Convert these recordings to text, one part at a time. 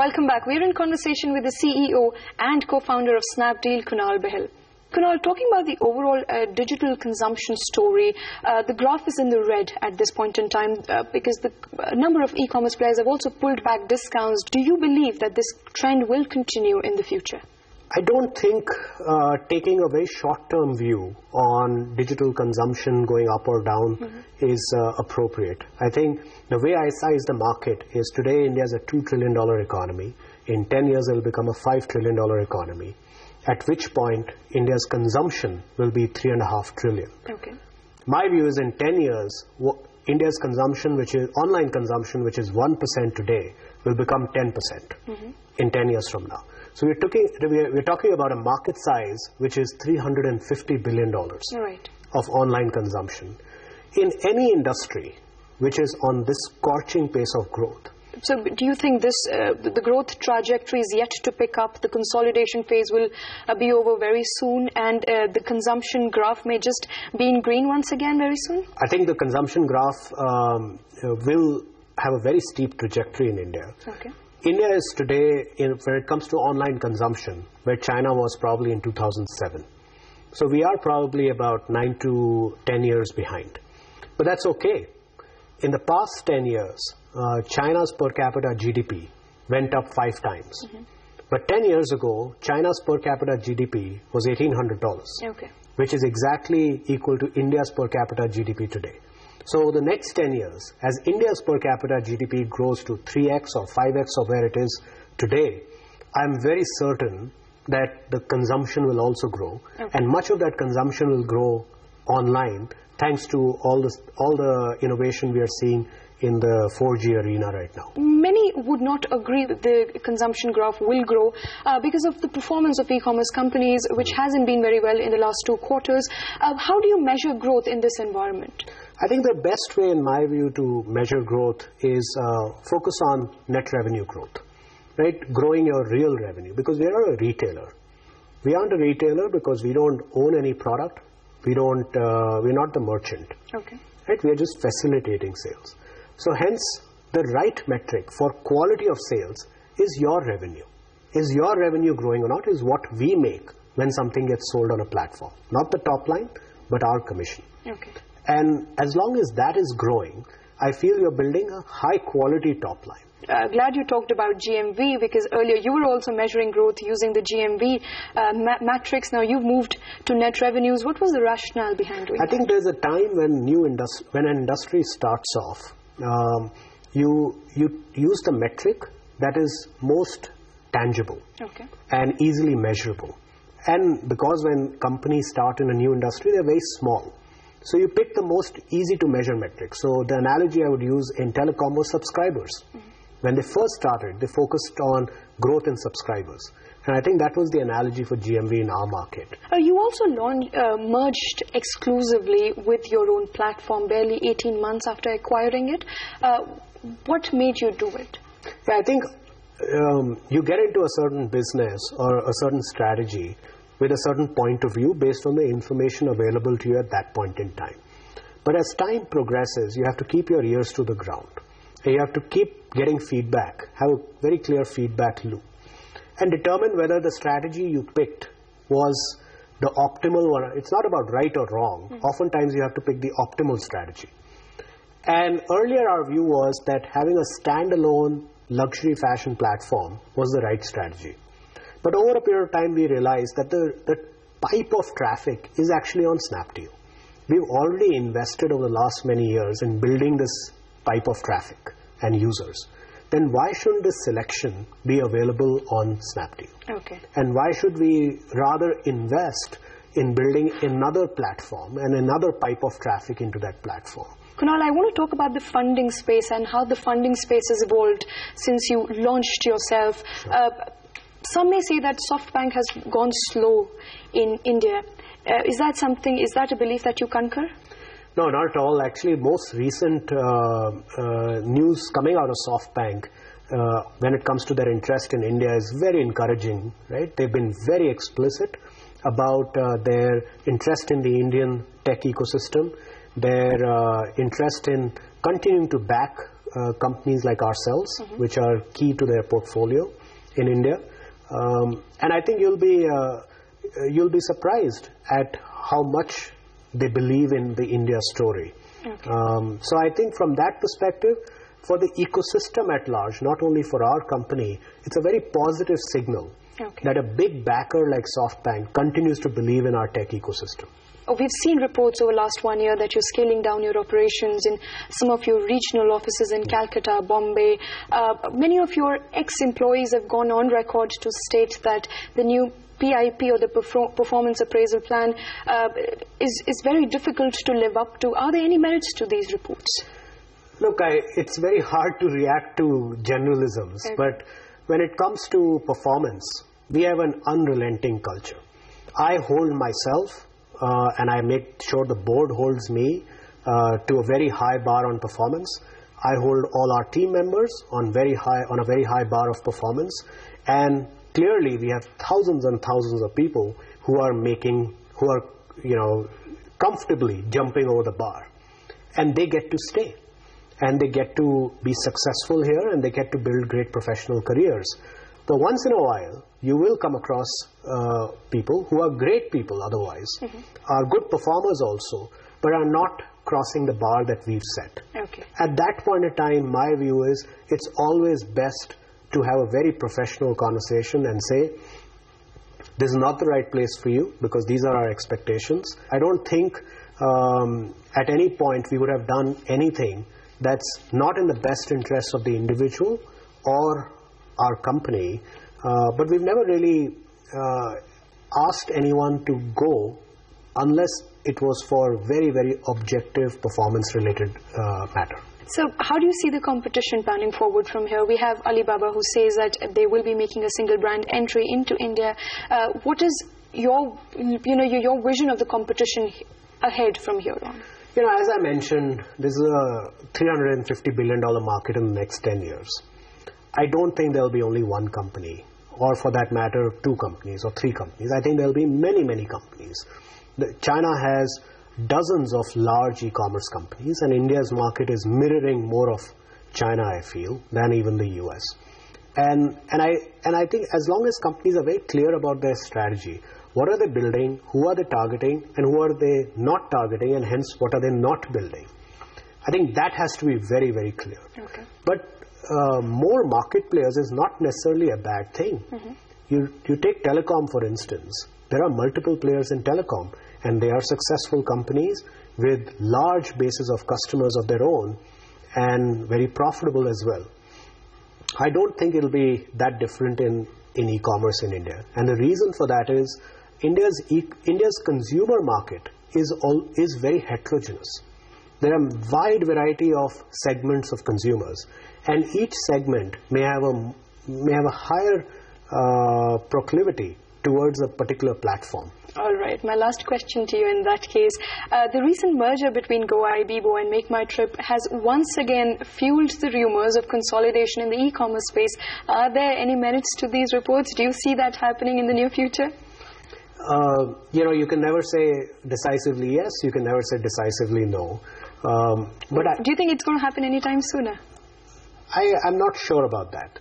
Welcome back. We're in conversation with the CEO and co-founder of Snapdeal, Kunal Bahel. Kunal, talking about the overall digital consumption story, the graph is in the red at this point in time because the number of e-commerce players have also pulled back discounts. Do you believe that this trend will continue in the future? I don't think taking a very short-term view on digital consumption going up or down is appropriate. I think the way I size the market is today India is a $2 trillion economy. In 10 years it will become a $5 trillion economy, at which point India's consumption will be $3.5 trillion. Okay. My view is in 10 years, India's consumption, which is online consumption, which is 1% today, will become 10% in 10 years from now. So we're talking about a market size which is $350 billion of online consumption in any industry which is on this scorching pace of growth. So do you think this the growth trajectory is yet to pick up? The consolidation phase will be over very soon, and the consumption graph may just be in green once again very soon? I think the consumption graph will have a very steep trajectory in India. Okay. India is today, when it comes to online consumption, where China was probably in 2007. So we are probably about 9 to 10 years behind. But that's okay. In the past 10 years, China's per capita GDP went up 5 times. But 10 years ago, China's per capita GDP was $1,800, which is exactly equal to India's per capita GDP today. So the next 10 years, as India's per capita GDP grows to 3x or 5x of where it is today, I'm very certain that the consumption will also grow. And much of that consumption will grow online thanks to all the innovation we are seeing in the 4G arena right now. Many would not agree that the consumption graph will grow because of the performance of e-commerce companies, which hasn't been very well in the last 2 quarters. How do you measure growth in this environment? I think the best way, in my view, to measure growth is focus on net revenue growth, right? Growing your real revenue, because we are a retailer. We aren't a retailer because we don't own any product. We're not the merchant. Okay. Right? We are just facilitating sales. So hence, the right metric for quality of sales is your revenue. Is your revenue growing or not is what we make when something gets sold on a platform. Not the top line, but our commission. Okay. And as long as that is growing, I feel you're building a high-quality top line. Glad you talked about GMV, because earlier you were also measuring growth using the GMV matrix. Now you've moved to net revenues. What was the rationale behind doing that? I think there's a time when an industry starts off, you use the metric that is most tangible and easily measurable. And because when companies start in a new industry, they're very small. So you pick the most easy to measure metric. So the analogy I would use in telecom was subscribers. When they first started, they focused on growth in subscribers. And I think that was the analogy for GMV in our market. You also merged exclusively with your own platform barely 18 months after acquiring it. What made you do it? Yeah, I think you get into a certain business or a certain strategy with a certain point of view based on the information available to you at that point in time. But as time progresses, you have to keep your ears to the ground. And you have to keep getting feedback, have a very clear feedback loop, and determine whether the strategy you picked was the optimal one. It's not about right or wrong. Oftentimes you have to pick the optimal strategy. And earlier our view was that having a standalone luxury fashion platform was the right strategy. But over a period of time, we realized that the pipe of traffic is actually on Snapdeal. We've already invested over the last many years in building this pipe of traffic and users. Then why shouldn't this selection be available on Snapdeal? Okay. And why should we rather invest in building another platform and another pipe of traffic into that platform? Kunal, I want to talk about the funding space and how the funding space has evolved since you launched yourself. Sure. Some may say that SoftBank has gone slow in India. Is that a belief that you concur? No, not at all. Actually, most recent news coming out of SoftBank when it comes to their interest in India is very encouraging, right? They've been very explicit about their interest in the Indian tech ecosystem, their interest in continuing to back companies like ourselves, which are key to their portfolio in India. And I think you'll be surprised at how much they believe in the India story. Okay. So I think from that perspective, for the ecosystem at large, not only for our company, it's a very positive signal that a big backer like SoftBank continues to believe in our tech ecosystem. We've seen reports over the last 1 year that you're scaling down your operations in some of your regional offices in Calcutta, Bombay. Many of your ex-employees have gone on record to state that the new PIP, or the Performance Appraisal Plan, is very difficult to live up to. Are there any merits to these reports? Look, it's very hard to react to generalisms, but when it comes to performance, we have an unrelenting culture. I hold myself and I make sure the board holds me to a very high bar on performance. I hold all our team members on a very high bar of performance, and clearly we have thousands and thousands of people who are comfortably jumping over the bar, and they get to stay, and they get to be successful here, and they get to build great professional careers. But once in a while, you will come across people who are great people otherwise, are good performers also, but are not crossing the bar that we've set. Okay. At that point in time, my view is it's always best to have a very professional conversation and say, this is not the right place for you because these are our expectations. I don't think at any point we would have done anything that's not in the best interest of the individual or our company, but we've never really asked anyone to go unless it was for very, very objective performance-related matter. So how do you see the competition panning forward from here? We have Alibaba, who says that they will be making a single brand entry into India. What is your vision of the competition ahead from here on? As I mentioned, this is a $350 billion market in the next 10 years. I don't think there will be only one company, or for that matter, two companies or three companies. I think there will be many, many companies. China has dozens of large e-commerce companies, and India's market is mirroring more of China, I feel, than even the US. And I think as long as companies are very clear about their strategy, what are they building, who are they targeting, and who are they not targeting, and hence what are they not building, I think that has to be very, very clear. Okay. But more market players is not necessarily a bad thing. You take telecom, for instance. There are multiple players in telecom, and they are successful companies with large bases of customers of their own and very profitable as well. I don't think it'll be that different in e-commerce in India. And the reason for that is India's consumer market is very heterogeneous. There are a wide variety of segments of consumers, and each segment may have a higher proclivity towards a particular platform. All right. My last question to you in that case. The recent merger between Goibibo and MakeMyTrip has once again fueled the rumors of consolidation in the e-commerce space. Are there any merits to these reports? Do you see that happening in the near future? You can never say decisively yes, you can never say decisively no. But do you think it's going to happen anytime sooner? I'm not sure about that.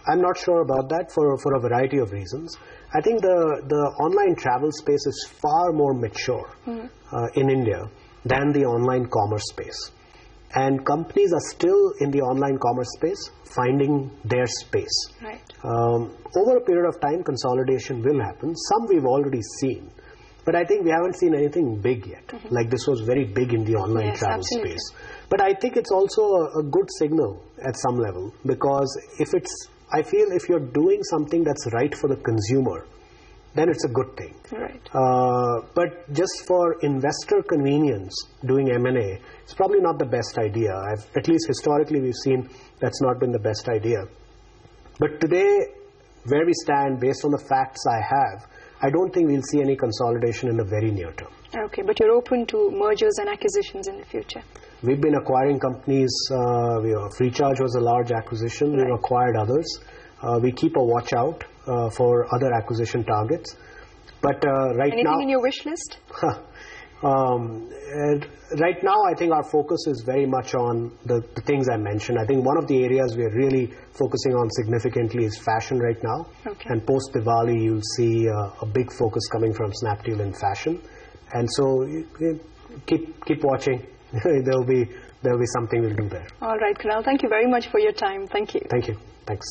I'm not sure about that for a variety of reasons. I think the online travel space is far more mature in India than the online commerce space. And companies are still in the online commerce space finding their space. Right. Over a period of time, consolidation will happen. Some we've already seen. But I think we haven't seen anything big yet. Like this was very big in the online travel space. But I think it's also a good signal at some level, because I feel if you're doing something that's right for the consumer, then it's a good thing. Right. But just for investor convenience, doing M&A, it's probably not the best idea. At least historically we've seen that's not been the best idea. But today, where we stand, based on the facts I have, I don't think we'll see any consolidation in the very near term. Okay, but you're open to mergers and acquisitions in the future? We've been acquiring companies. FreeCharge was a large acquisition. Right. We've acquired others. We keep a watch out for other acquisition targets. But right now... Anything in your wish list? Right now, I think our focus is very much on the things I mentioned. I think one of the areas we are really focusing on significantly is fashion right now. Okay. And post Diwali, you'll see a big focus coming from Snapdeal in fashion. And so keep watching. There'll be something we'll do there. All right, Kunal. Thank you very much for your time. Thank you. Thank you. Thanks.